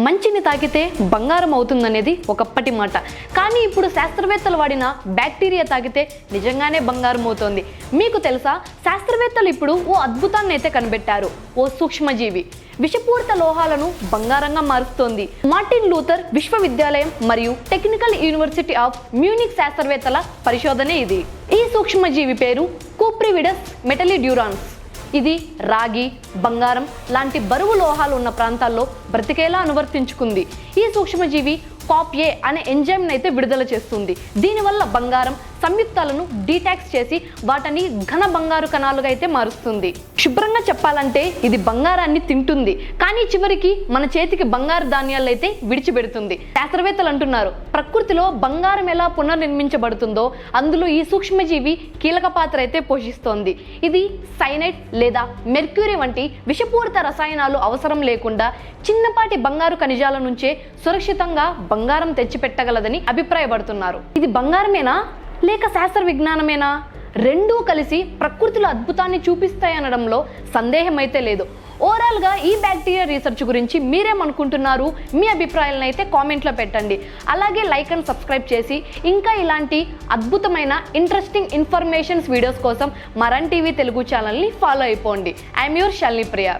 మంచిని తాకితే బంగారం అవుతుందనేది ఒకప్పటి మాట. కానీ ఇప్పుడు శాస్త్రవేత్తలు వాడిన బ్యాక్టీరియా తాకితే నిజంగానే బంగారం అవుతోంది. మీకు తెలుసా, శాస్త్రవేత్తలు ఇప్పుడు ఓ అద్భుతాన్ని అయితే కనిపెట్టారు. ఓ సూక్ష్మజీవి విషపూరిత లోహాలను బంగారంగా మారుస్తోంది. మార్టిన్ లూథర్ విశ్వవిద్యాలయం మరియు టెక్నికల్ యూనివర్సిటీ ఆఫ్ మ్యూనిక్ శాస్త్రవేత్తల పరిశోధనే ఇది. ఈ సూక్ష్మజీవి పేరు కుప్రివిడస్ మెటలిడ్యూరాన్స్. ఇది రాగి, బంగారం లాంటి బరువు లోహాలు ఉన్న ప్రాంతాల్లో బ్రతికేలా అనువర్తించుకుంది. ఈ సూక్ష్మజీవి కాప్-ఏ అనే ఎంజైమ్ని అయితే విడుదల చేస్తుంది. దీనివల్ల బంగారం సంయుక్తాలను డీటాక్స్ చేసి వాటిని ఘన బంగారు కణాలుగా అయితే మారుస్తుంది. శుభ్రంగా చెప్పాలంటే ఇది బంగారాన్ని తింటుంది, కానీ చివరికి మన చేతికి బంగారు ధాన్యాలు అయితే విడిచిపెడుతుంది. శాస్త్రవేత్తలు అంటున్నారు, ప్రకృతిలో బంగారం ఎలా పునర్నిర్మించబడుతుందో అందులో ఈ సూక్ష్మజీవి కీలక పాత్ర అయితే పోషిస్తోంది. ఇది సైనైడ్ లేదా మెర్క్యూరీ వంటి విషపూరిత రసాయనాలు అవసరం లేకుండా చిన్నపాటి బంగారు ఖనిజాల నుంచే సురక్షితంగా బంగారం తెచ్చిపెట్టగలదని అభిప్రాయపడుతున్నారు. ఇది బంగారమేనా లేక శాస్త్ర విజ్ఞానమేనా? రెండూ కలిసి ప్రకృతిలో అద్భుతాన్ని చూపిస్తాయనడంలో సందేహం అయితే లేదు. ఓవరాల్గా ఈ బ్యాక్టీరియా రీసెర్చ్ గురించి మీరేమనుకుంటున్నారు? మీ అభిప్రాయాలను అయితే కామెంట్లో పెట్టండి. అలాగే లైక్ అండ్ సబ్స్క్రైబ్ చేసి ఇంకా ఇలాంటి అద్భుతమైన ఇంట్రెస్టింగ్ ఇన్ఫర్మేషన్స్ వీడియోస్ కోసం మరన్ టీవీ తెలుగు ఛానల్ని ఫాలో అయిపోండి. I'm your Shalini Priya.